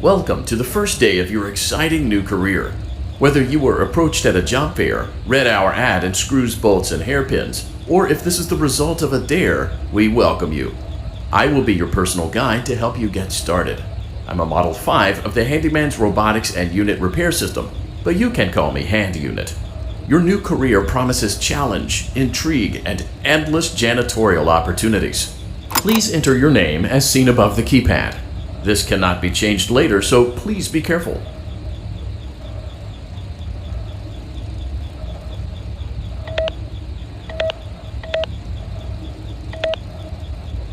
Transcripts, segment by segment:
Welcome to the first day of your exciting new career. Whether you were approached at a job fair, read our ad in screws, bolts, and hairpins, or if this is the result of a dare, we welcome you. I will be your personal guide to help you get started. I'm a Model 5 of the Handyman's Robotics and Unit Repair System, but you can call me Hand Unit. Your new career promises challenge, intrigue, and endless janitorial opportunities. Please enter your name as seen above the keypad. This cannot be changed later, so please be careful.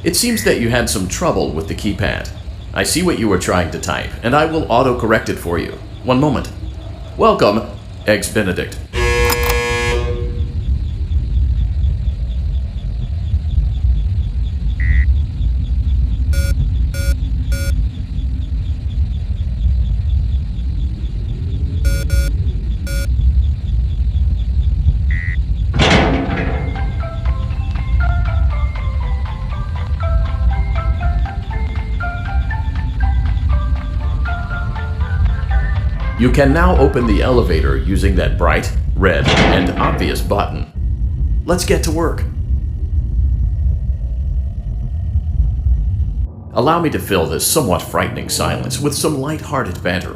It seems that you had some trouble with the keypad. I see what you were trying to type, and I will auto-correct it for you. One moment. Welcome, Eggs Benedict. You can now open the elevator using that bright, red, and obvious button. Let's get to work. Allow me to fill this somewhat frightening silence with some light-hearted banter.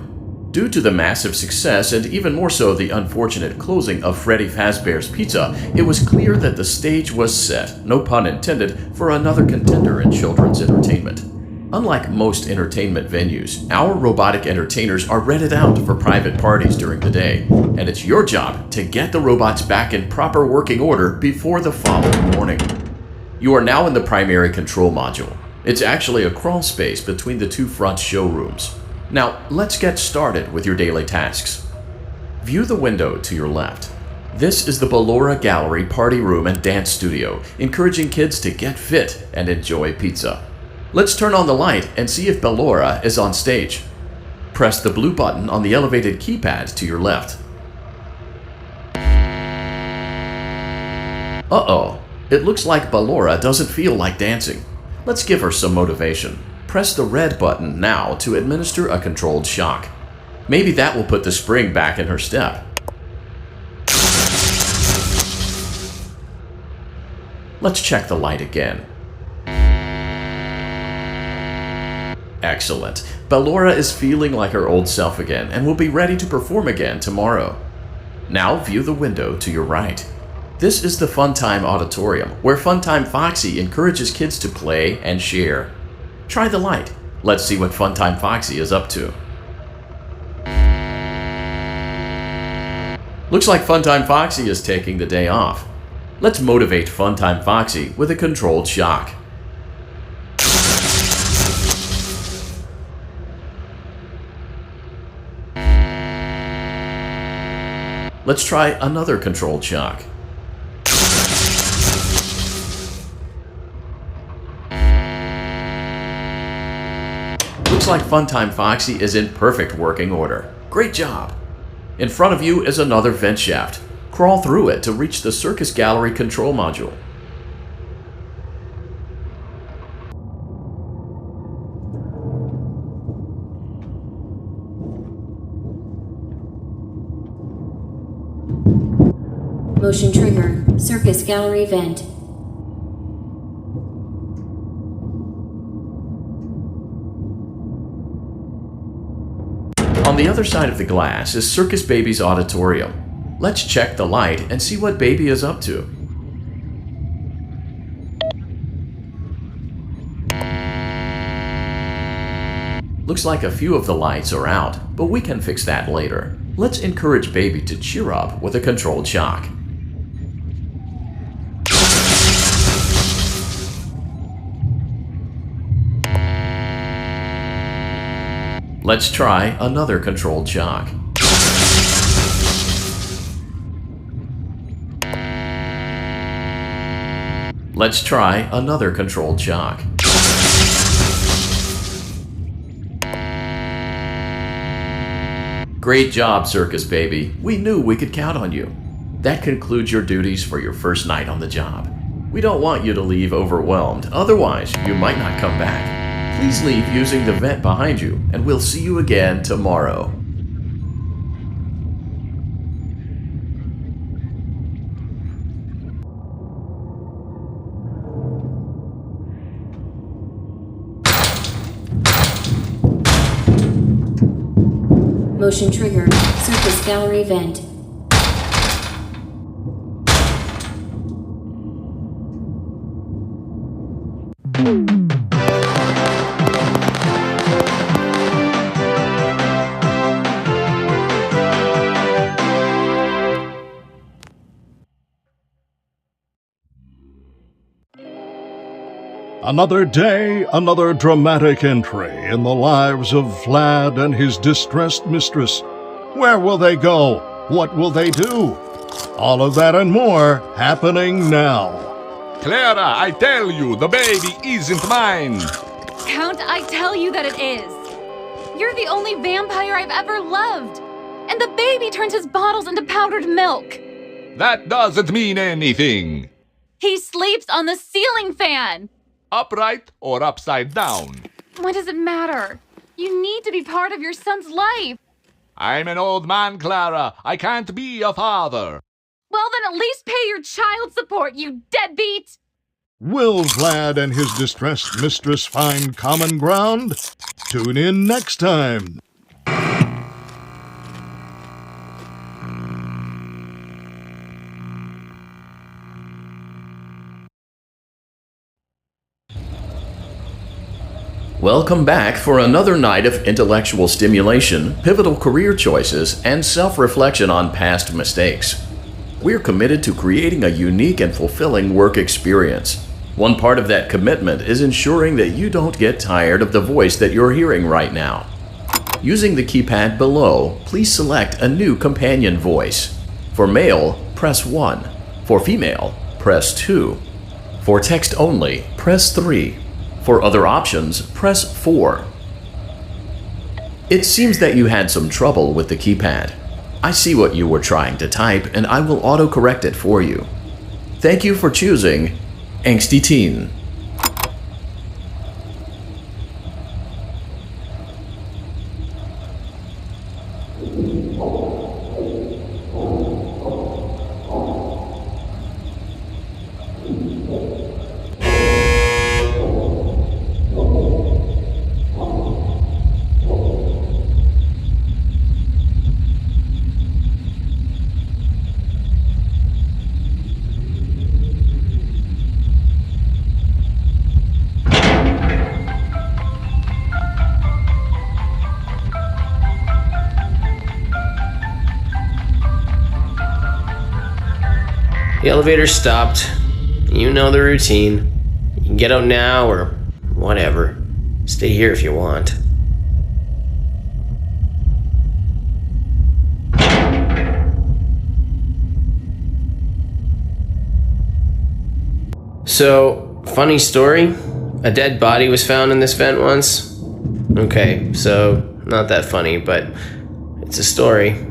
Due to the massive success and even more so the unfortunate closing of Freddy Fazbear's Pizza, it was clear that the stage was set, no pun intended, for another contender in children's entertainment. Unlike most entertainment venues, our robotic entertainers are rented out for private parties during the day, and it's your job to get the robots back in proper working order before the following morning. You are now in the primary control module. It's actually a crawl space between the two front showrooms. Now, let's get started with your daily tasks. View the window to your left. This is the Ballora Gallery Party Room and Dance Studio, encouraging kids to get fit and enjoy pizza. Let's turn on the light and see if Ballora is on stage. Press the blue button on the elevated keypad to your left. Uh-oh, it looks like Ballora doesn't feel like dancing. Let's give her some motivation. Press the red button now to administer a controlled shock. Maybe that will put the spring back in her step. Let's check the light again. Excellent. Ballora is feeling like her old self again and will be ready to perform again tomorrow. Now view the window to your right. This is the Funtime Auditorium, where Funtime Foxy encourages kids to play and share. Try the light. Let's see what Funtime Foxy is up to. Looks like Funtime Foxy is taking the day off. Let's motivate Funtime Foxy with a controlled shock. Let's try another controlled shock. Looks like Funtime Foxy is in perfect working order. Great job! In front of you is another vent shaft. Crawl through it to reach the Circus Gallery control module. Motion trigger, Circus Gallery vent. On the other side of the glass is Circus Baby's auditorium. Let's check the light and see what Baby is up to. Looks like a few of the lights are out, but we can fix that later. Let's encourage Baby to cheer up with a controlled shock. Let's try another controlled shock. Let's try another controlled shock. Great job, Circus Baby. We knew we could count on you. That concludes your duties for your first night on the job. We don't want you to leave overwhelmed, otherwise you might not come back. Please leave using the vent behind you, and we'll see you again tomorrow. Motion triggered. Surface gallery vent. Another day, another dramatic entry in the lives of Vlad and his distressed mistress. Where will they go? What will they do? All of that and more happening now. Clara, I tell you, the baby isn't mine. Count, I tell you that it is. You're the only vampire I've ever loved. And the baby turns his bottles into powdered milk. That doesn't mean anything. He sleeps on the ceiling fan. Upright or upside down? What does it matter? You need to be part of your son's life. I'm an old man, Clara. I can't be a father. Well, then at least pay your child support, you deadbeat! Will Vlad and his distressed mistress find common ground? Tune in next time. Welcome back for another night of intellectual stimulation, pivotal career choices, and self-reflection on past mistakes. We're committed to creating a unique and fulfilling work experience. One part of that commitment is ensuring that you don't get tired of the voice that you're hearing right now. Using the keypad below, please select a new companion voice. For male, press 1. For female, press 2. For text only, press 3. For other options, press 4. It seems that you had some trouble with the keypad. I see what you were trying to type, and I will autocorrect it for you. Thank you for choosing Angsty Teen. The elevator stopped. You know the routine. You can get out now or whatever. Stay here if you want. So, funny story. A dead body was found in this vent once. Okay, so not that funny, but it's a story.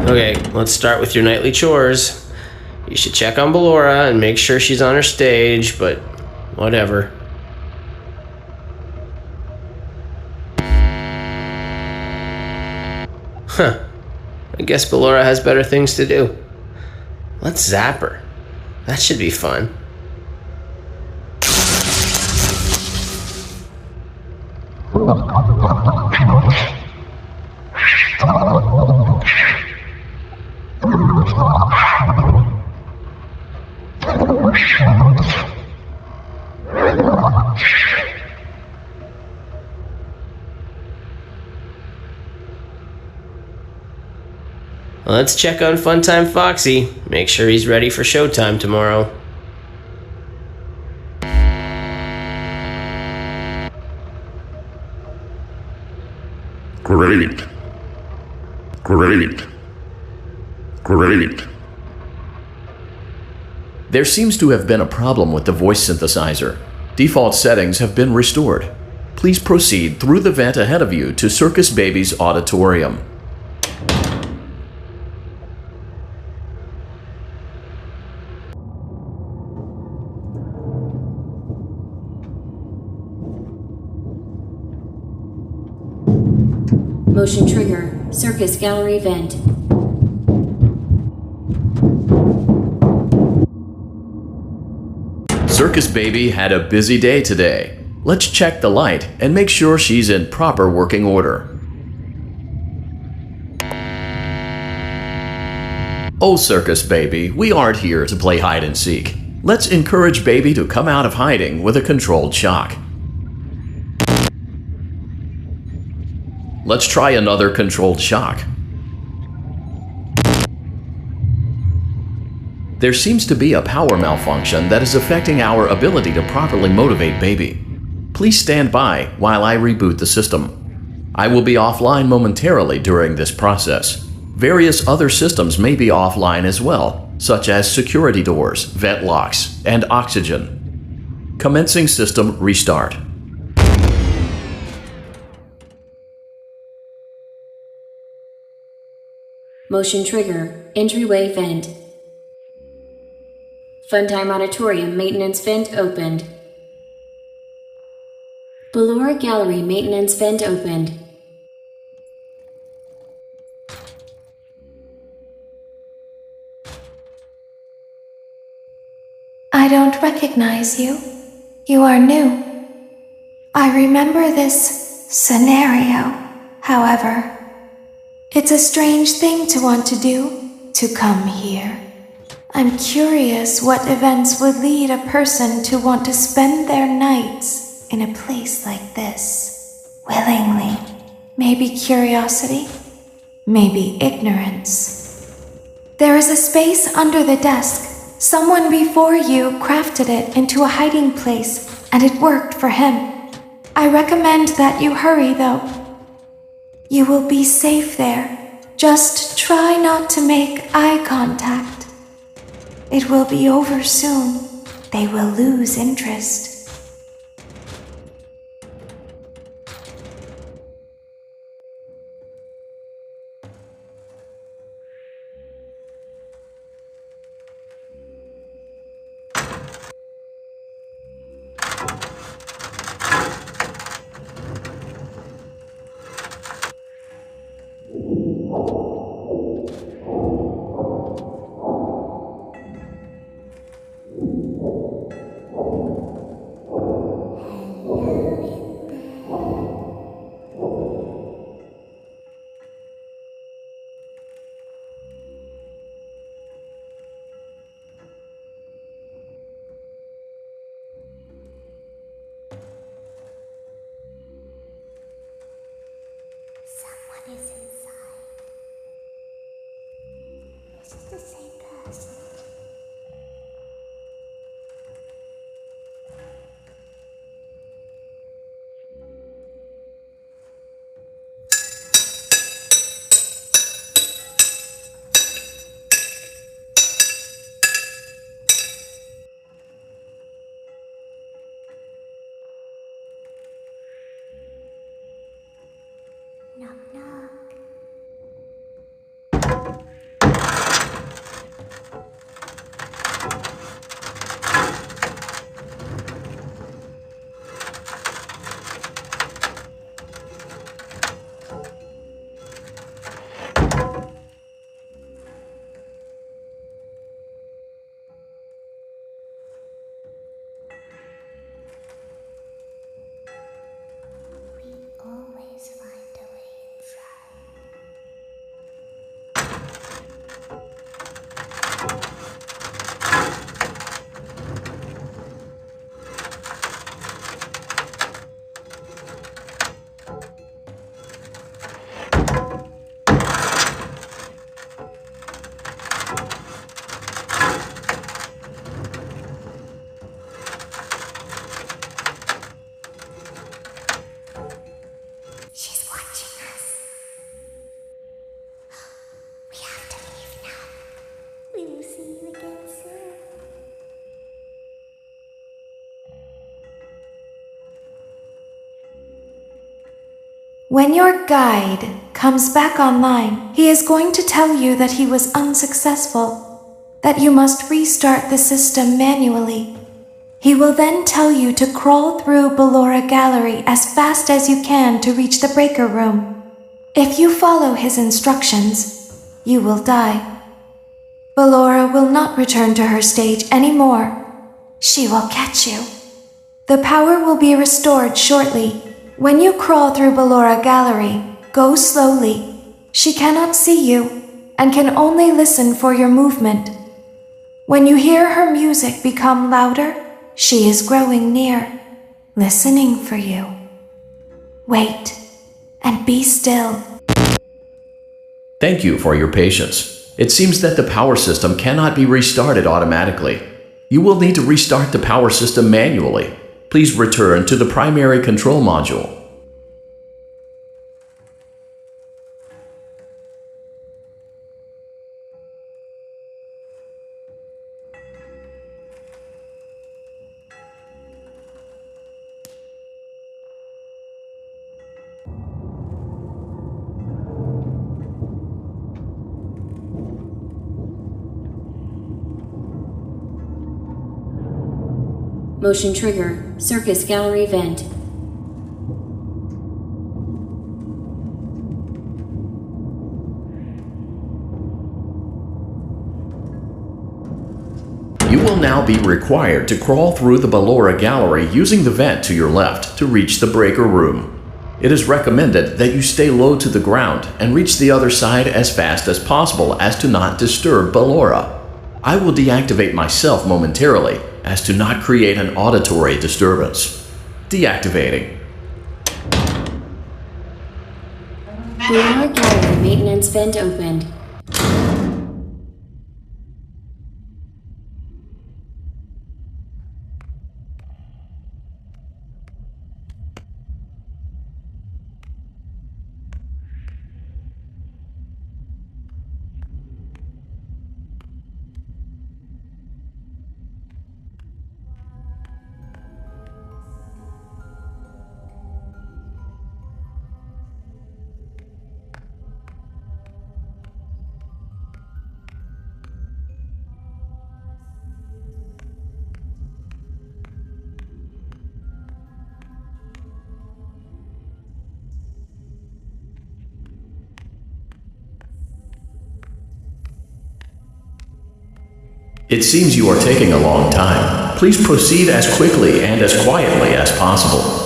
Okay, let's start with your nightly chores. You should check on Ballora and make sure she's on her stage, but whatever. Huh. I guess Ballora has better things to do. Let's zap her. That should be fun. Let's check on Funtime Foxy. Make sure he's ready for showtime tomorrow. Great. Great. Great. There seems to have been a problem with the voice synthesizer. Default settings have been restored. Please proceed through the vent ahead of you to Circus Baby's auditorium. Motion trigger. Circus gallery vent. Circus Baby had a busy day today. Let's check the light and make sure she's in proper working order. Oh, Circus Baby, we aren't here to play hide and seek. Let's encourage Baby to come out of hiding with a controlled shock. Let's try another controlled shock. There seems to be a power malfunction that is affecting our ability to properly motivate Baby. Please stand by while I reboot the system. I will be offline momentarily during this process. Various other systems may be offline as well, such as security doors, vent locks, and oxygen. Commencing system restart. Motion trigger. Entryway vent. Funtime Auditorium maintenance vent opened. Ballora Gallery maintenance vent opened. I don't recognize you. You are new. I remember this scenario, however. It's a strange thing to want to do, to come here. I'm curious what events would lead a person to want to spend their nights in a place like this, willingly. Maybe curiosity, maybe ignorance. There is a space under the desk. Someone before you crafted it into a hiding place, and it worked for him. I recommend that you hurry, though. You will be safe there. Just try not to make eye contact. It will be over soon. They will lose interest. Someone is inside. It's the same person. Knock, knock. We always find a way inside. She's watching us. We have to leave now. We will see you again soon. When your guide comes back online, he is going to tell you that he was unsuccessful, that you must restart the system manually. He will then tell you to crawl through Ballora Gallery as fast as you can to reach the breaker room. If you follow his instructions, you will die. Ballora will not return to her stage anymore. She will catch you. The power will be restored shortly. When you crawl through Ballora Gallery, go slowly. She cannot see you and can only listen for your movement. When you hear her music become louder, she is growing near, listening for you. Wait and be still. Thank you for your patience. It seems that the power system cannot be restarted automatically. You will need to restart the power system manually. Please return to the primary control module. Motion trigger. Circus gallery vent. You will now be required to crawl through the Ballora Gallery using the vent to your left to reach the breaker room. It is recommended that you stay low to the ground and reach the other side as fast as possible as to not disturb Ballora. I will deactivate myself momentarily as to not create an auditory disturbance. Deactivating. Ballora gallery maintenance vent opened. It seems you are taking a long time. Please proceed as quickly and as quietly as possible.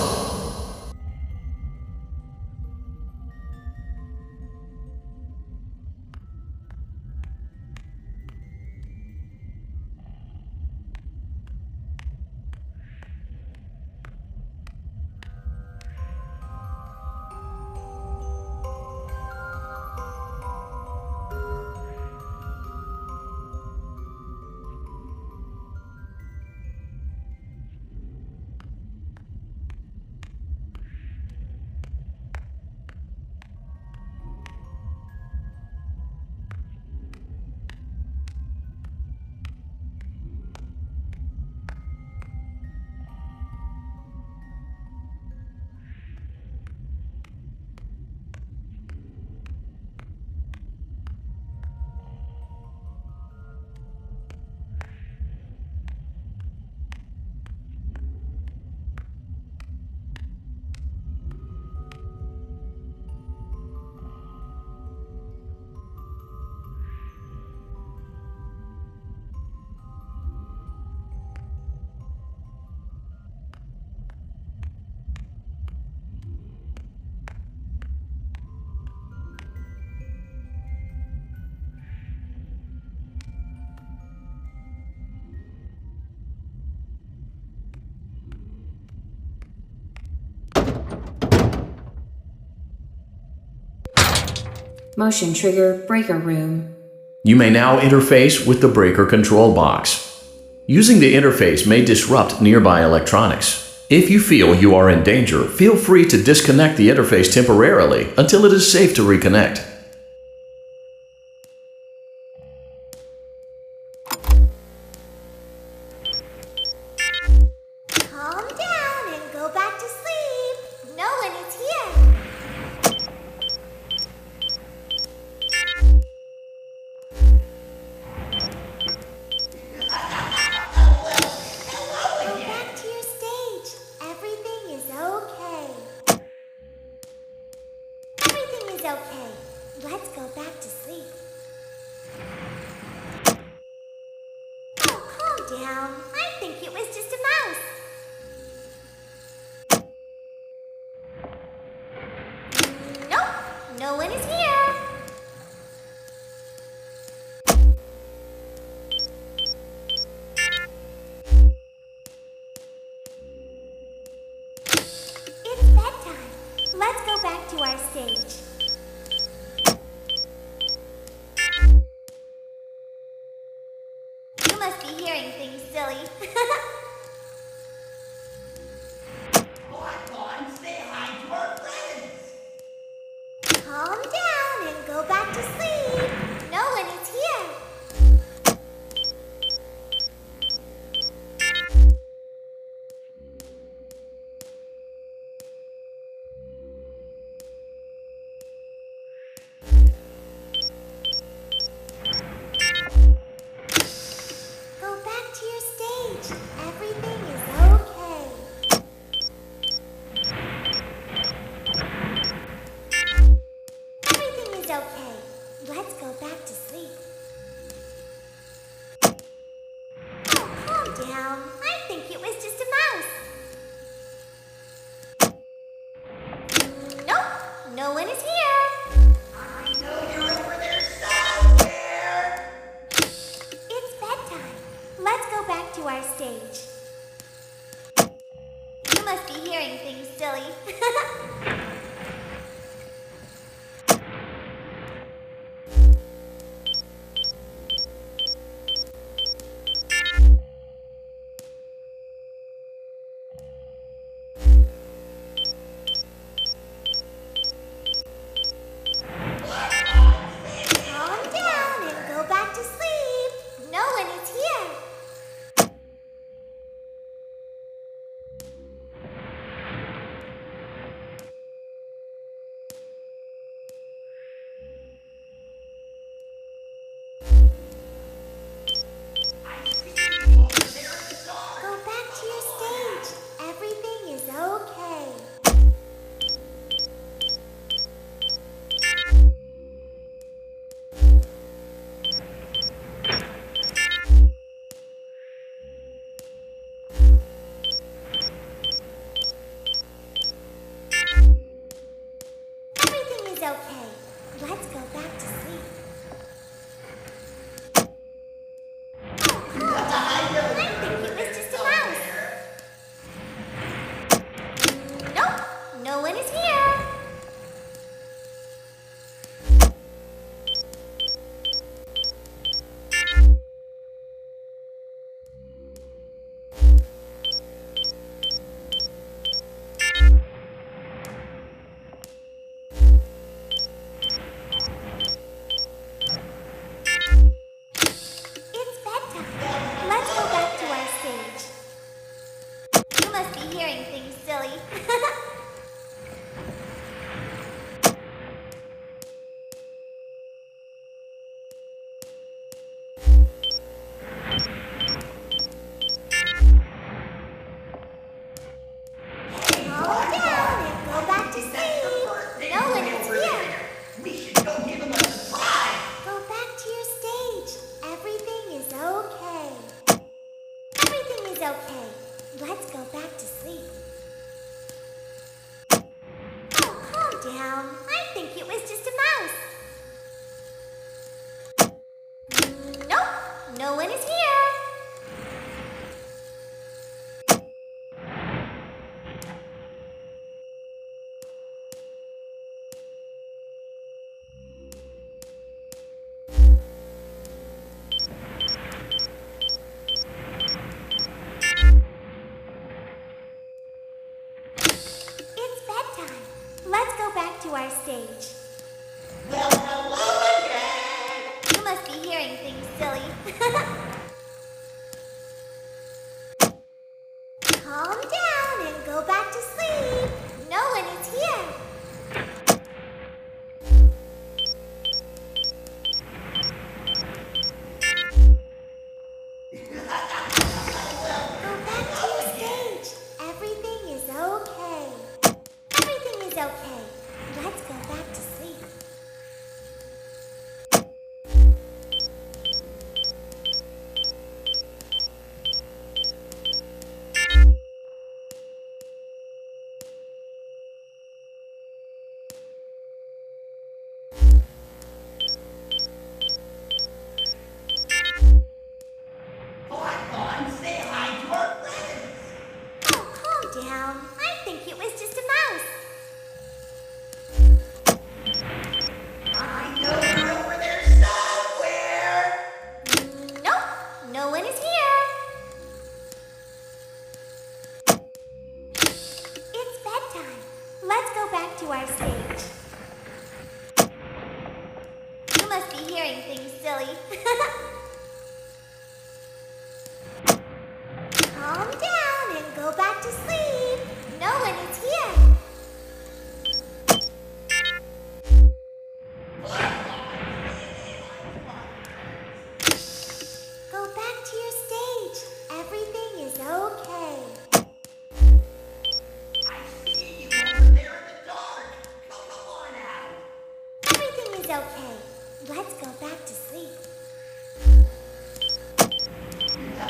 Motion trigger breaker room. You may now interface with the breaker control box. Using the interface may disrupt nearby electronics. If you feel you are in danger, feel free to disconnect the interface temporarily until it is safe to reconnect. Calm down and go back to sleep. No one is here. Go back to your stage. Everything is okay. Everything is okay. down. I think it was just a mouse. Nope, no one is here. It's bedtime. Let's go back to our stage. You must be hearing things, silly. Calm down and go back to sleep. No one is here. Go back to your stage. Everything is okay. Everything is okay. Let's go back to sleep. Oh, calm down. I think it was just a mouse. Nope, no one is here. It's bedtime. Let's go back to our stage. You must be hearing things, silly. Calm down and go back to sleep. No one is here. Go back to your stage. Everything is okay. Everything is okay. Let's go back to sleep. Oh, calm down. I think it was just a mouse. Nope, no one is here. It's bedtime. Let's go back to our stage. You must be hearing things, silly. Calm down and go back to sleep. No one is here. Go back to your stage. Everything is okay. Everything is okay. Let's go back to sleep. Oh, calm down. I think it was just a mouse. Nope, no one is here. It's bedtime. Let's go back to our stage. Well, hello again. You must be hearing things, silly. Calm down and go back to sleep. No one is here. Go back to your stage. Everything is okay. Everything is okay. Let's go back to sleep. Calm down and go back to sleep. No one is here. Go back to your stage. Everything is okay. I see you over there in the dark. Come on out. Everything is okay. Let's go back to sleep. I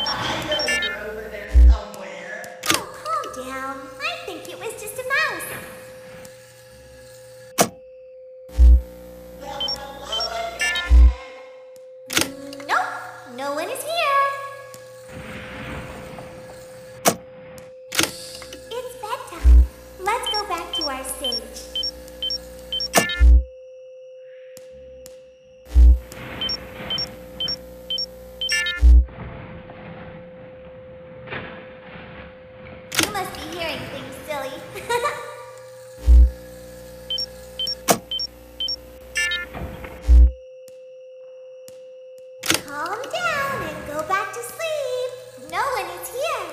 know you're over there somewhere. Oh, calm down. I think it was just a mouse. Well, hello again. Nope, no one is here. It's bedtime. Let's go back to our stage. You must be hearing things, silly. Calm down and go back to sleep. No one is here.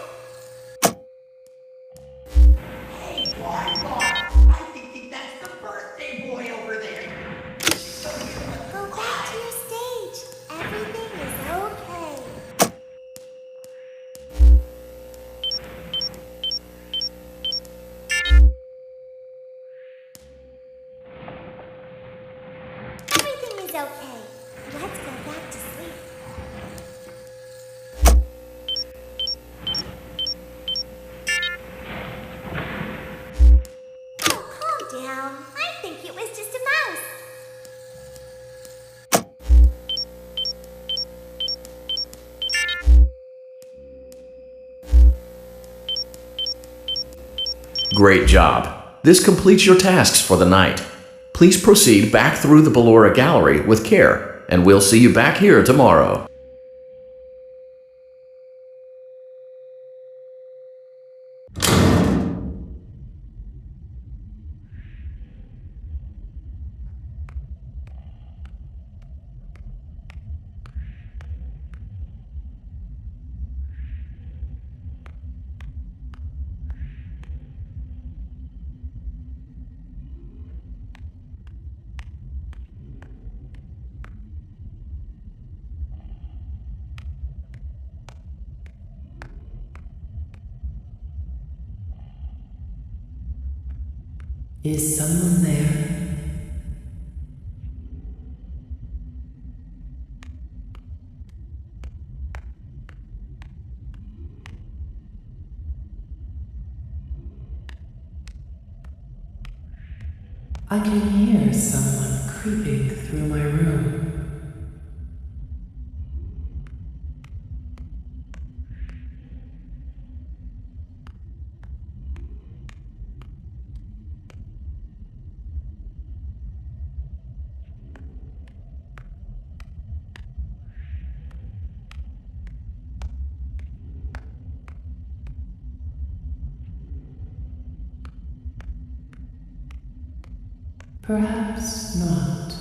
Hey, I think that's the birthday boy over there. Go back to your stage. Everything is okay. Everything is okay. Let's go back to sleep. Oh, calm down. I think it was just a mouse. Great job. This completes your tasks for the night. Please proceed back through the Ballora Gallery with care, and we'll see you back here tomorrow. Is someone there? I can hear someone creeping through my room. Perhaps not.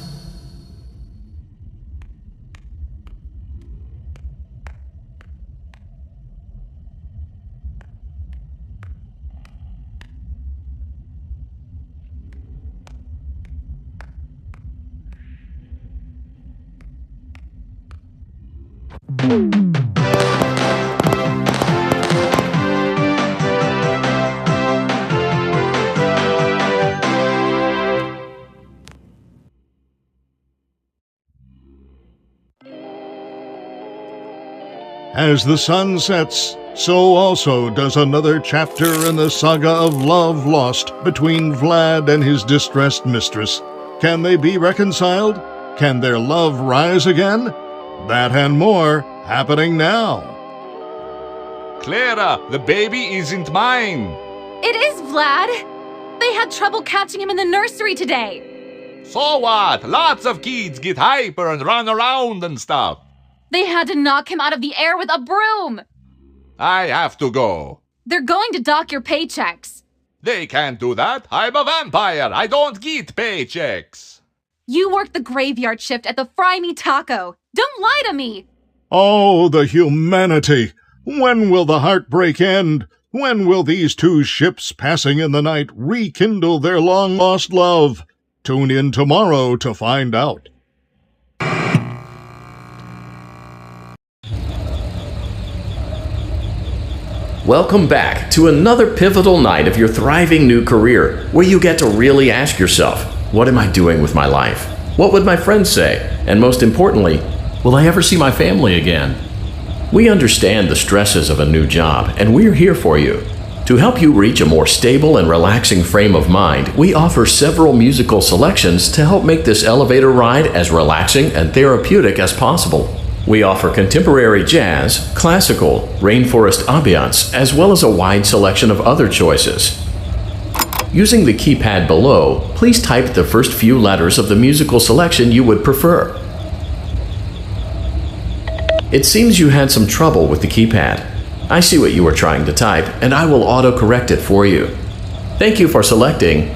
As the sun sets, so also does another chapter in the saga of love lost between Vlad and his distressed mistress. Can they be reconciled? Can their love rise again? That and more happening now. Clara, the baby isn't mine. It is Vlad! They had trouble catching him in the nursery today. So what? Lots of kids get hyper and run around and stuff. They had to knock him out of the air with a broom. I have to go. They're going to dock your paychecks. They can't do that. I'm a vampire. I don't get paychecks. You work the graveyard shift at the Fry Me Taco. Don't lie to me! Oh, the humanity! When will the heartbreak end? When will these two ships passing in the night rekindle their long-lost love? Tune in tomorrow to find out. Welcome back to another pivotal night of your thriving new career, where you get to really ask yourself, what am I doing with my life? What would my friends say? And most importantly, will I ever see my family again? We understand the stresses of a new job, and we're here for you. To help you reach a more stable and relaxing frame of mind, we offer several musical selections to help make this elevator ride as relaxing and therapeutic as possible. We offer contemporary jazz, classical, rainforest ambiance, as well as a wide selection of other choices. Using the keypad below, please type the first few letters of the musical selection you would prefer. It seems you had some trouble with the keypad. I see what you were trying to type, and I will auto-correct it for you. Thank you for selecting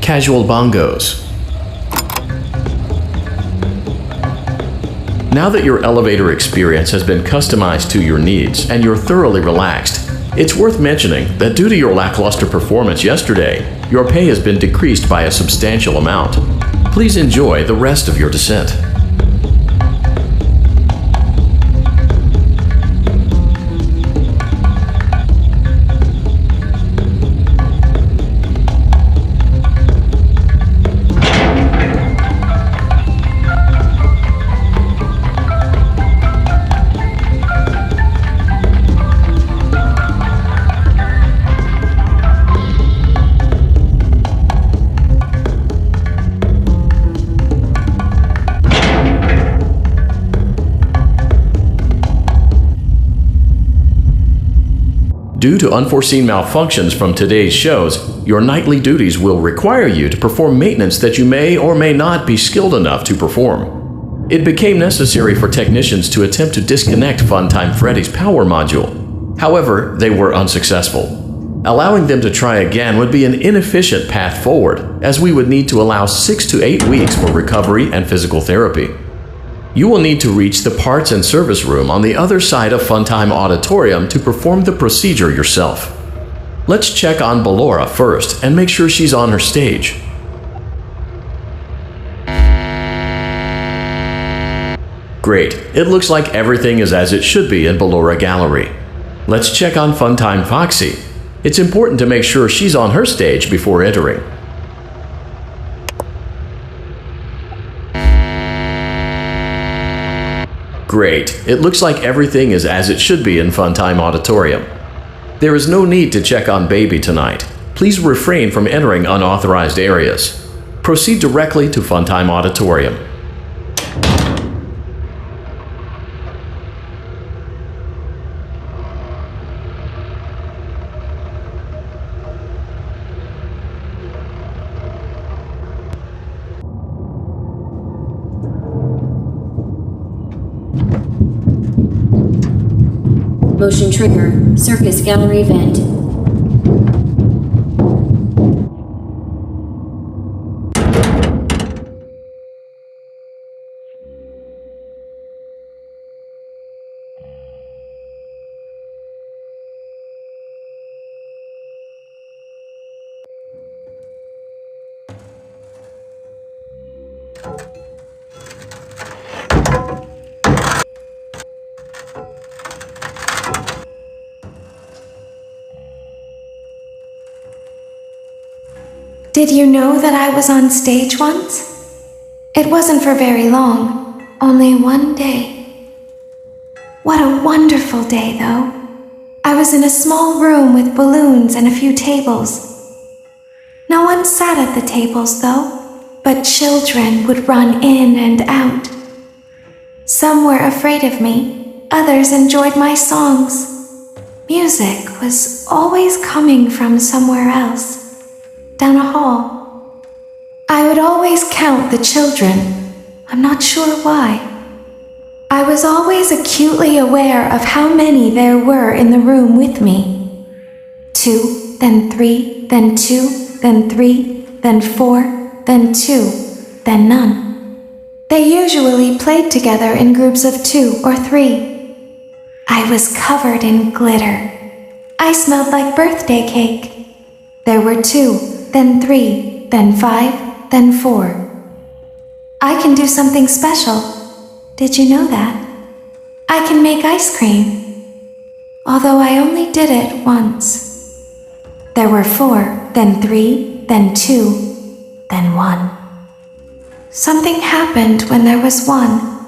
Casual Bongos. Now that your elevator experience has been customized to your needs and you're thoroughly relaxed, it's worth mentioning that due to your lackluster performance yesterday, your pay has been decreased by a substantial amount. Please enjoy the rest of your descent. Due to unforeseen malfunctions from today's shows, your nightly duties will require you to perform maintenance that you may or may not be skilled enough to perform. It became necessary for technicians to attempt to disconnect Funtime Freddy's power module. However, they were unsuccessful. Allowing them to try again would be an inefficient path forward, as we would need to allow 6 to 8 weeks for recovery and physical therapy. You will need to reach the parts and service room on the other side of Funtime Auditorium to perform the procedure yourself. Let's check on Ballora first and make sure she's on her stage. Great, it looks like everything is as it should be in Ballora Gallery. Let's check on Funtime Foxy. It's important to make sure she's on her stage before entering. Great. It looks like everything is as it should be in Funtime Auditorium. There is no need to check on Baby tonight. Please refrain from entering unauthorized areas. Proceed directly to Funtime Auditorium. Motion trigger. Circus gallery vent. Did you know that I was on stage once? It wasn't for very long, only one day. What a wonderful day, though. I was in a small room with balloons and a few tables. No one sat at the tables, though, but children would run in and out. Some were afraid of me, others enjoyed my songs. Music was always coming from somewhere else. Down a hall. I would always count the children. I'm not sure why. I was always acutely aware of how many there were in the room with me. 2, then 3, then 2, then 3, then 4, then 2, then none. They usually played together in groups of 2 or 3. I was covered in glitter. I smelled like birthday cake. There were 2, then 3, then 5, then 4. I can do something special. Did you know that? I can make ice cream. Although I only did it once. There were 4, then 3, then 2, then 1. Something happened when there was 1.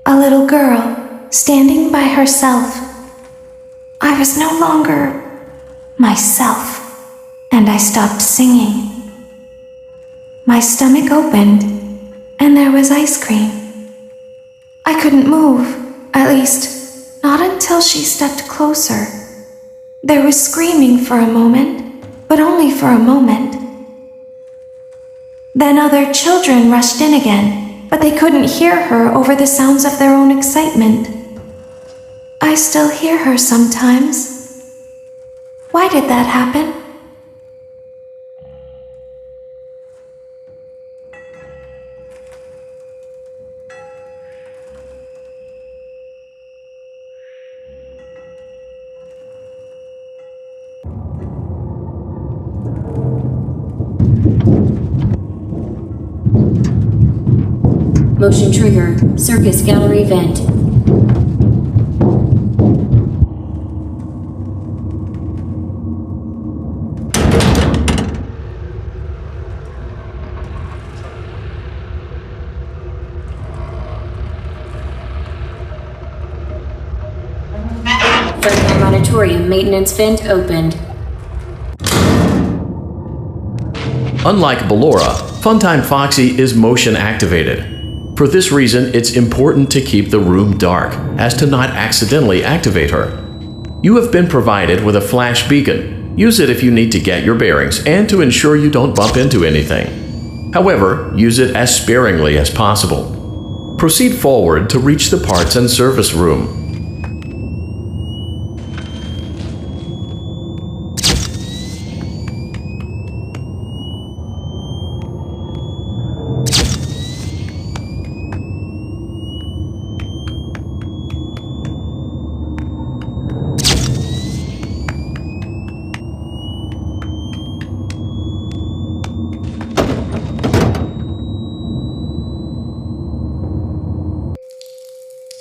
A little girl standing by herself. I was no longer myself, and I stopped singing. My stomach opened, and there was ice cream. I couldn't move, at least, not until she stepped closer. There was screaming for a moment, but only for a moment. Then other children rushed in again, but they couldn't hear her over the sounds of their own excitement. I still hear her sometimes. Why did that happen? Motion trigger. Circus gallery vent. Further auditorium maintenance vent opened. Unlike Ballora, Funtime Foxy is motion activated. For this reason, it's important to keep the room dark, as to not accidentally activate her. You have been provided with a flash beacon. Use it if you need to get your bearings and to ensure you don't bump into anything. However, use it as sparingly as possible. Proceed forward to reach the parts and service room.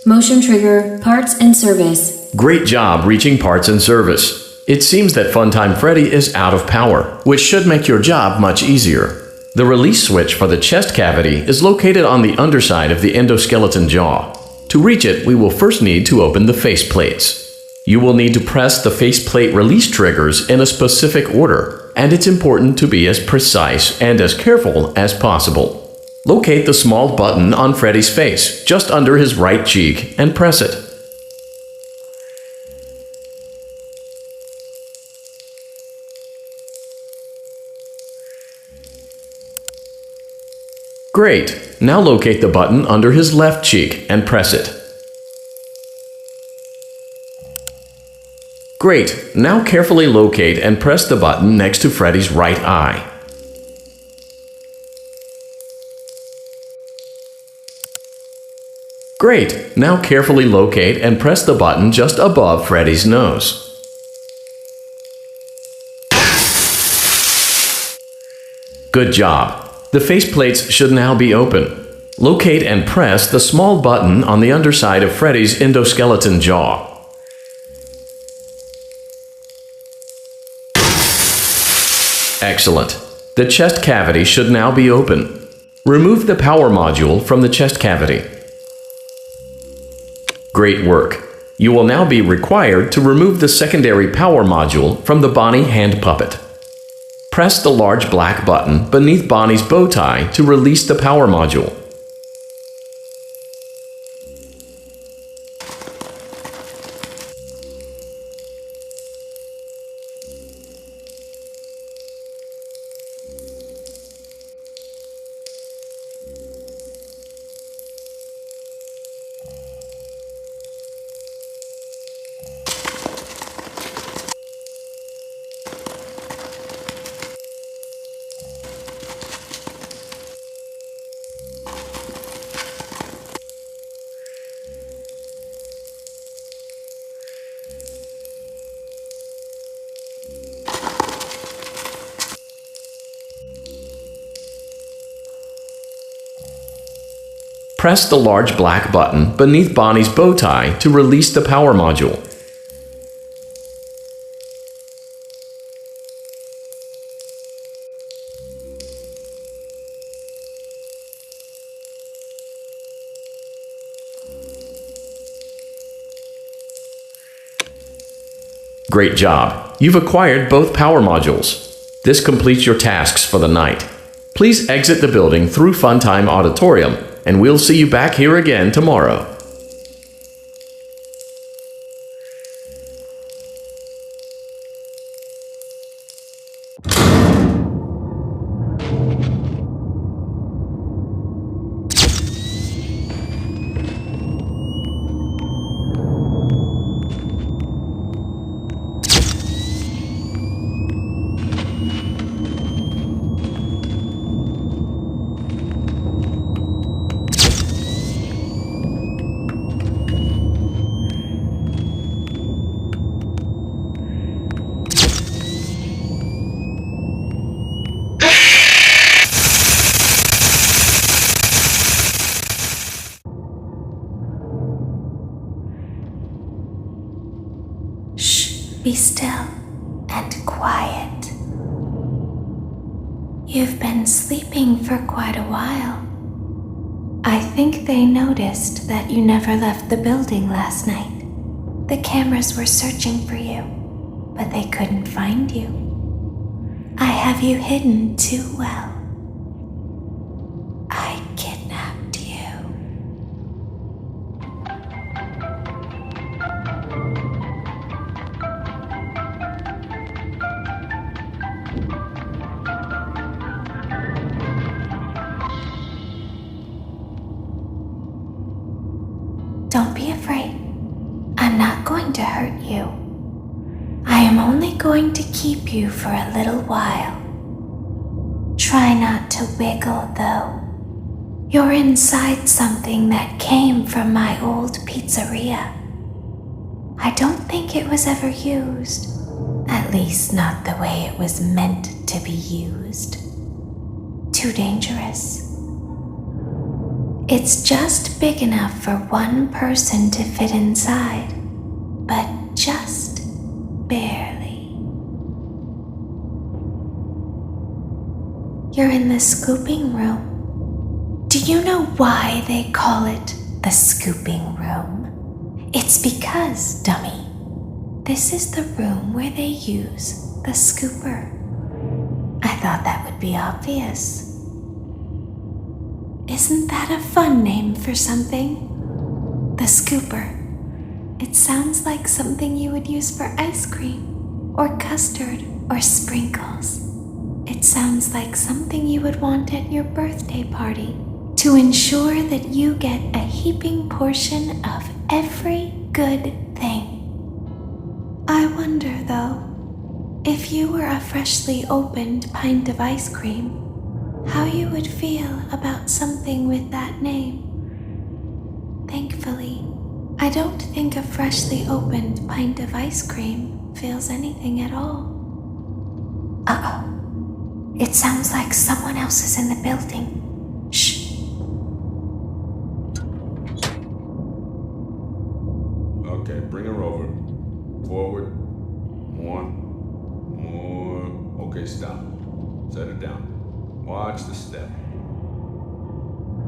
Motion trigger. Parts and service. Great job reaching parts and service. It seems that Funtime Freddy is out of power, which should make your job much easier. The release switch for the chest cavity is located on the underside of the endoskeleton jaw. To reach it, we will first need to open the faceplates. You will need to press the faceplate release triggers in a specific order, and it's important to be as precise and as careful as possible. Locate the small button on Freddy's face, just under his right cheek, and press it. Great! Now locate the button under his left cheek and press it. Great! Now carefully locate and press the button next to Freddy's right eye. Great! Now carefully locate and press the button just above Freddy's nose. Good job! The faceplates should now be open. Locate and press the small button on the underside of Freddy's endoskeleton jaw. Excellent! The chest cavity should now be open. Remove the power module from the chest cavity. Great work! You will now be required to remove the secondary power module from the Bonnie hand puppet. Press the large black button beneath Bonnie's bow tie to release the power module. press the large black button beneath Bonnie's bow tie to release the power module. Great job! You've acquired both power modules. This completes your tasks for the night. Please exit the building through Funtime Auditorium, and we'll see you back here again tomorrow. Be still and quiet. You've been sleeping for quite a while. I think they noticed that you never left the building last night. The cameras were searching for you, but they couldn't find you. I have you hidden too well. I kidnapped you. Don't be afraid. I'm not going to hurt you. I am only going to keep you for a little while. Try not to wiggle, though. You're inside something that came from my old pizzeria. I don't think it was ever used. At least not the way it was meant to be used. Too dangerous. It's just big enough for one person to fit inside, but just barely. You're in the scooping room. Do you know why they call it the scooping room? It's because, dummy, this is the room where they use the scooper. I thought that would be obvious. Isn't that a fun name for something? The scooper. It sounds like something you would use for ice cream, or custard, or sprinkles. It sounds like something you would want at your birthday party to ensure that you get a heaping portion of every good thing. I wonder, though, if you were a freshly opened pint of ice cream, how you would feel about something with that name. Thankfully, I don't think a freshly opened pint of ice cream feels anything at all. Uh-oh. It sounds like someone else is in the building. Shh. Okay, bring her over. Forward. More. Okay, stop. Set her down. Watch the step.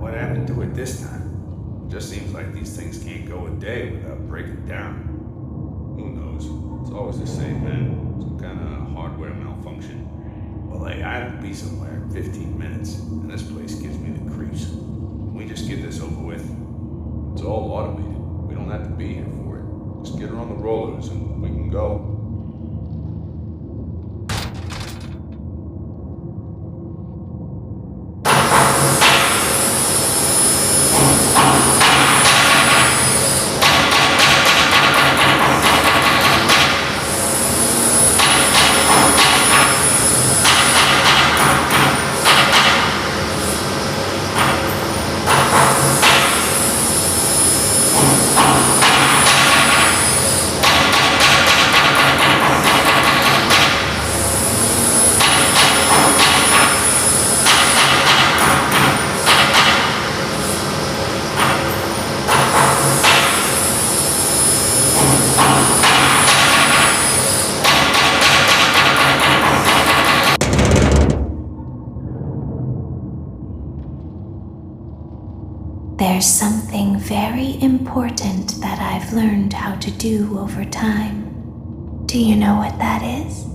What happened to it this time? Just seems like these things can't go a day without breaking down. Who knows? It's always the same, man. Some kind of hardware malfunction. Well, hey, I have to be somewhere in 15 minutes, and this place gives me the creeps. Can we just get this over with? It's all automated. We don't have to be here for it. Just get her on the rollers and we can go. There's something very important that I've learned how to do over time. Do you know what that is?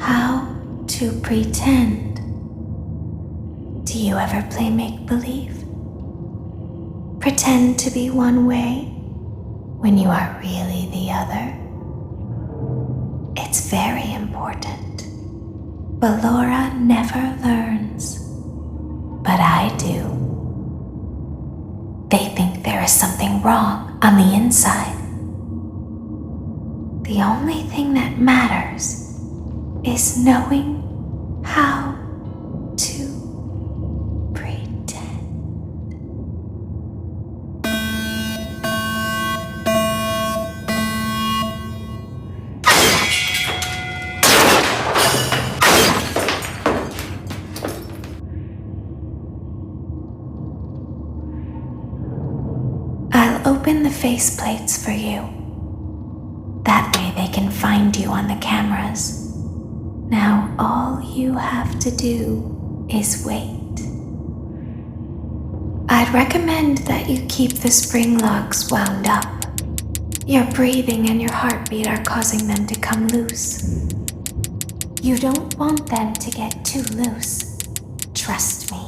How to pretend. Do you ever play make-believe? Pretend to be one way when you are really the other. It's very important. But Laura never learns. But I do. They think there is something wrong on the inside. The only thing that matters is knowing how to pretend. I'll open the faceplates for you. That way they can find you on the cameras. Now all you have to do is wait. I'd recommend that you keep the spring locks wound up. Your breathing and your heartbeat are causing them to come loose. You don't want them to get too loose. Trust me.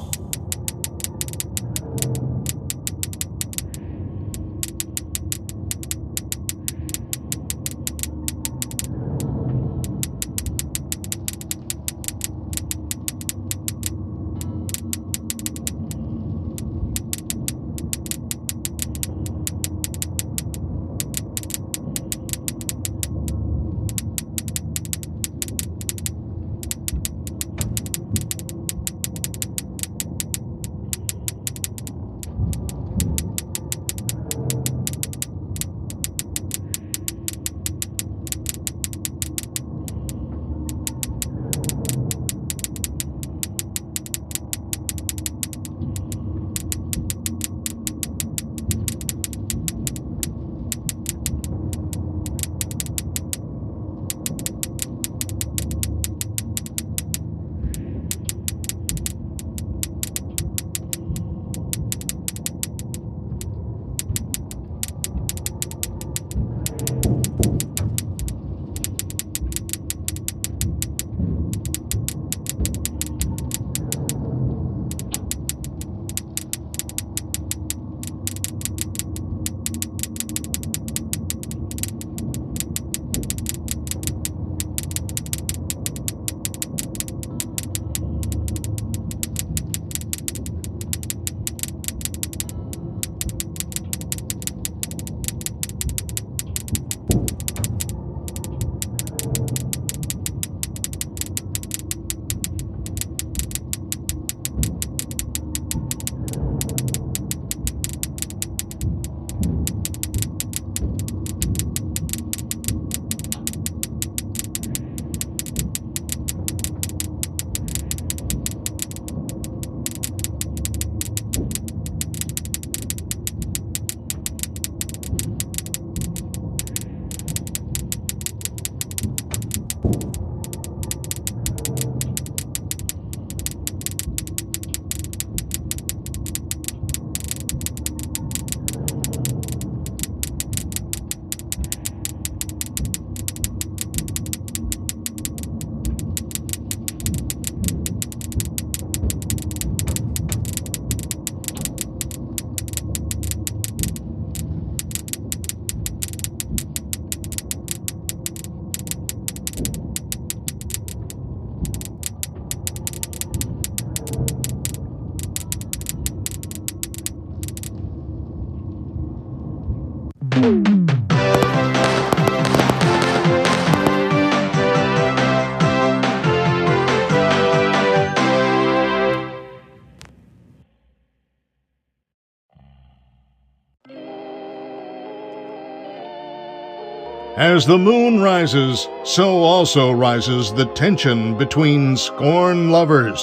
As the moon rises, so also rises the tension between scorn lovers.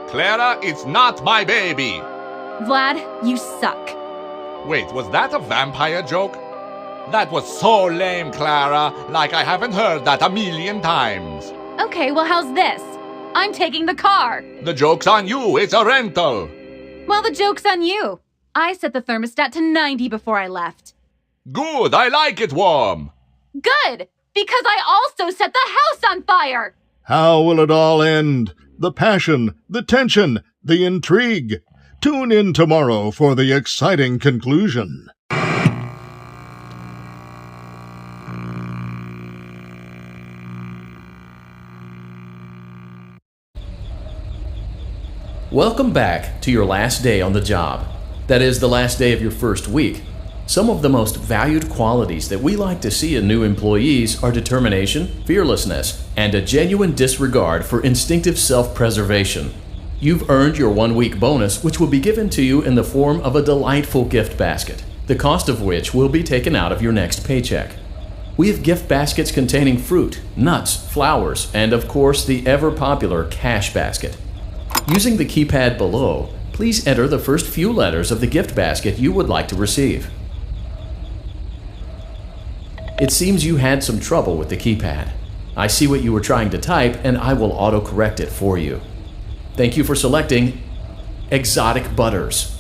Clara, it's not my baby! Vlad, you suck. Wait, was that a vampire joke? That was so lame, Clara. Like I haven't heard that a million times. Okay, well how's this? I'm taking the car. The joke's on you. It's a rental. Well, the joke's on you. I set the thermostat to 90 before I left. Good, I like it warm. Good, because I also set the house on fire. How will it all end? The passion, the tension, the intrigue. Tune in tomorrow for the exciting conclusion. Welcome back to your last day on the job. That is, the last day of your first week. Some of the most valued qualities that we like to see in new employees are determination, fearlessness, and a genuine disregard for instinctive self-preservation. You've earned your 1-week bonus, which will be given to you in the form of a delightful gift basket, the cost of which will be taken out of your next paycheck. We have gift baskets containing fruit, nuts, flowers, and of course the ever-popular cash basket. Using the keypad below, please enter the first few letters of the gift basket you would like to receive. It seems you had some trouble with the keypad. I see what you were trying to type, and I will auto-correct it for you. Thank you for selecting Exotic Butters.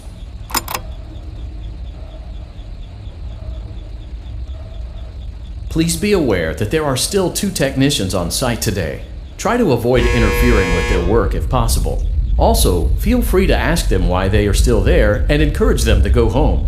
Please be aware that there are still 2 technicians on site today. Try to avoid interfering with their work if possible. Also, feel free to ask them why they are still there and encourage them to go home.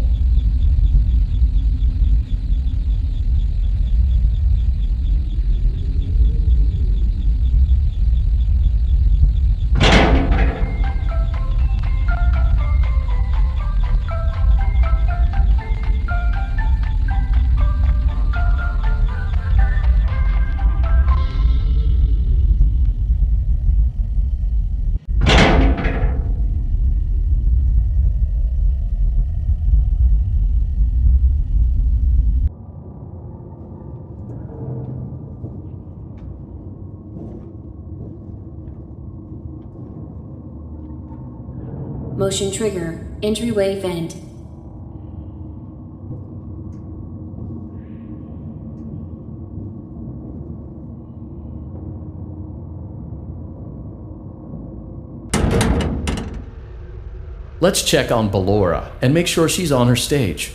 Motion trigger. Entryway vent. Let's check on Ballora and make sure she's on her stage.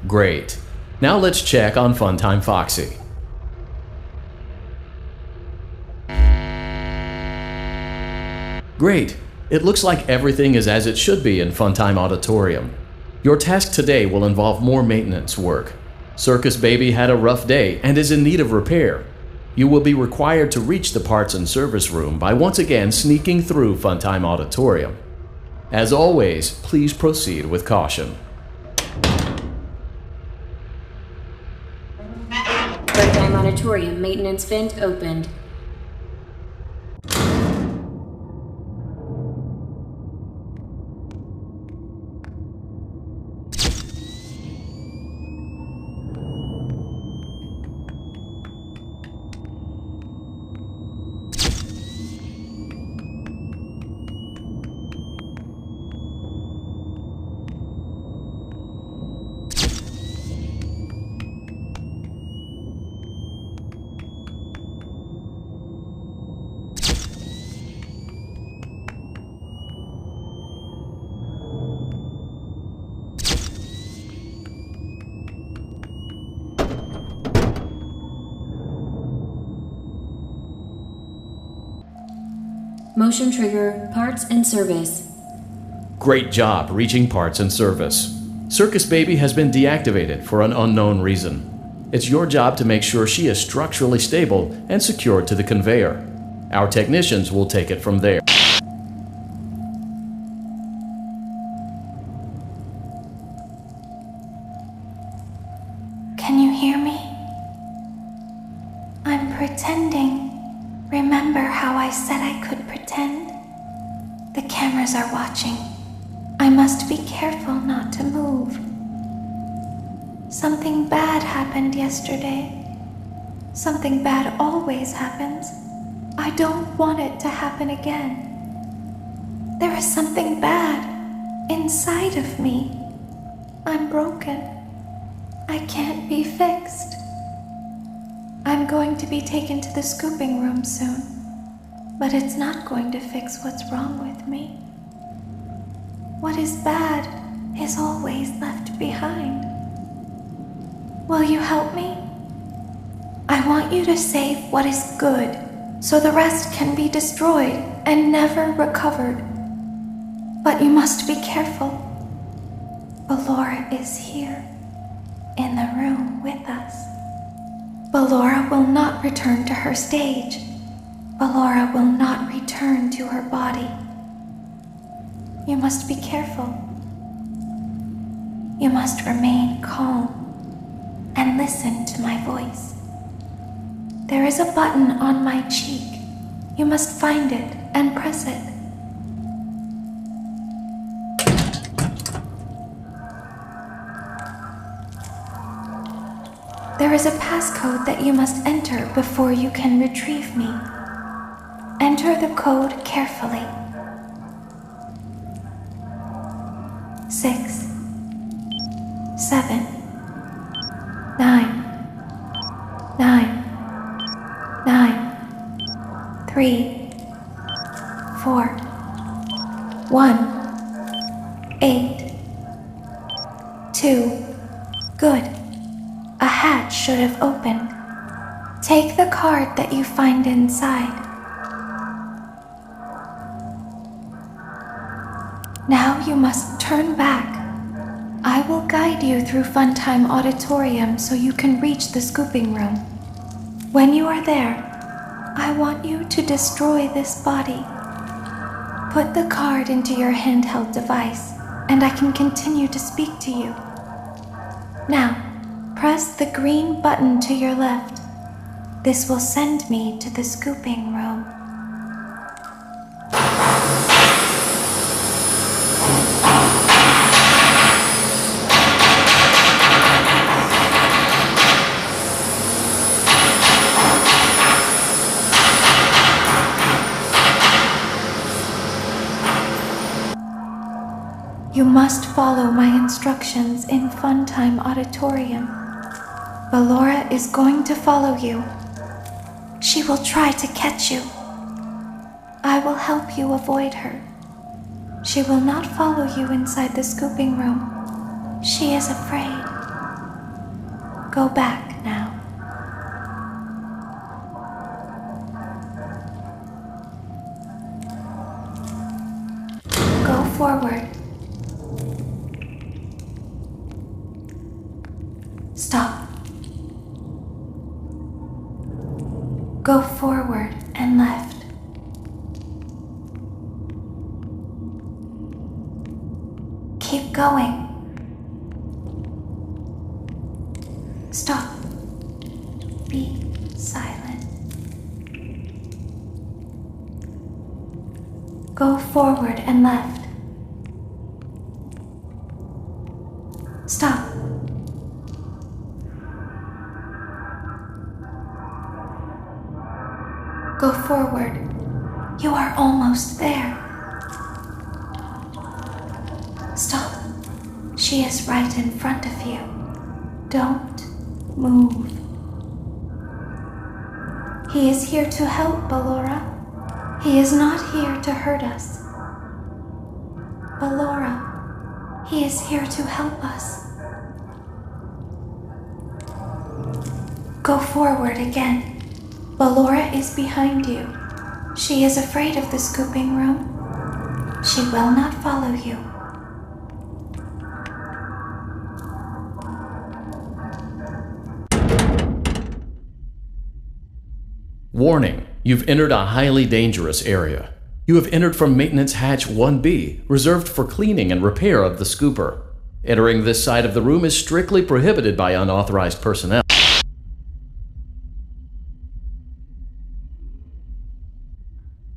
Great. Now let's check on Funtime Foxy. Great. It looks like everything is as it should be in Funtime Auditorium. Your task today will involve more maintenance work. Circus Baby had a rough day and is in need of repair. You will be required to reach the parts and service room by once again sneaking through Funtime Auditorium. As always, please proceed with caution. Funtime Auditorium maintenance vent opened. Motion trigger, parts and service. Great job reaching parts and service. Circus Baby has been deactivated for an unknown reason. It's your job to make sure she is structurally stable and secured to the conveyor. Our technicians will take it from there. Can you hear me? I'm pretending. Remember how I said I could pretend? The cameras are watching. I must be careful not to move. Something bad happened yesterday. Something bad always happens. I don't want it to happen again. There is something bad inside of me. I'm broken. I can't be fixed. I'm going to be taken to the scooping room soon. but it's not going to fix what's wrong with me. What is bad is always left behind. Will you help me? I want you to save what is good, so the rest can be destroyed and never recovered. But you must be careful. Ballora is here, in the room with us. Ballora will not return to her stage. Ballora will not return to her body. You must be careful. You must remain calm and listen to my voice. There is a button on my cheek. You must find it and press it. There is a passcode that you must enter before you can retrieve me. Enter the code carefully. 6, 7, 9, 3, 4, 1, 8, 2. Good. A hatch should have opened. Take the card that you find inside. Now you must turn back. I will guide you through Funtime Auditorium so you can reach the scooping room. When you are there, I want you to destroy this body. Put the card into your handheld device, and I can continue to speak to you. Now, press the green button to your left. This will send me to the scooping room. You must follow my instructions in Funtime Auditorium. Ballora is going to follow you. She will try to catch you. I will help you avoid her. She will not follow you inside the scooping room. She is afraid. Go back now. Go forward. Stop. Go forward and left. Keep going. Stop. Be silent. Go forward and left. Stop. Go forward. You are almost there. Stop. She is right in front of you. Don't move. He is here to help, Ballora. He is not here to hurt us. Ballora, he is here to help us. Go forward again. Ballora is behind you. She is afraid of the scooping room. She will not follow you. Warning, you've entered a highly dangerous area. You have entered from Maintenance Hatch 1B, reserved for cleaning and repair of the scooper. Entering this side of the room is strictly prohibited by unauthorized personnel.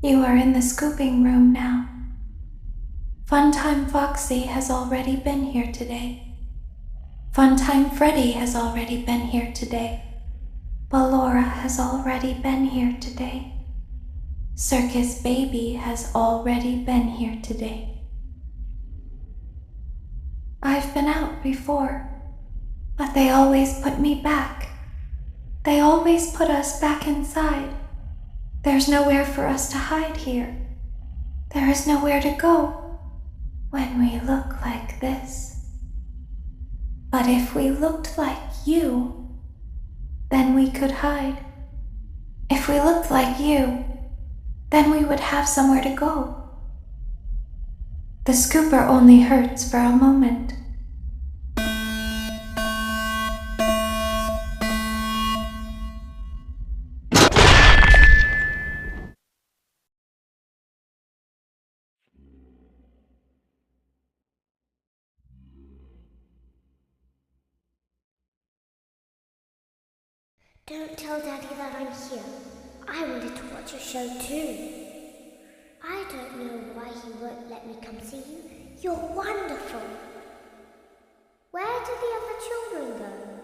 You are in the scooping room now. Funtime Foxy has already been here today. Funtime Freddy has already been here today. Ballora has already been here today. Circus Baby has already been here today. I've been out before, but they always put me back. They always put us back inside. There's nowhere for us to hide here. There is nowhere to go when we look like this. But if we looked like you, then we could hide. If we looked like you, then we would have somewhere to go. The scooper only hurts for a moment. Don't tell Daddy that I'm here. I wanted to watch a show too. I don't know why he won't let me come see you. You're wonderful. Where did the other children go?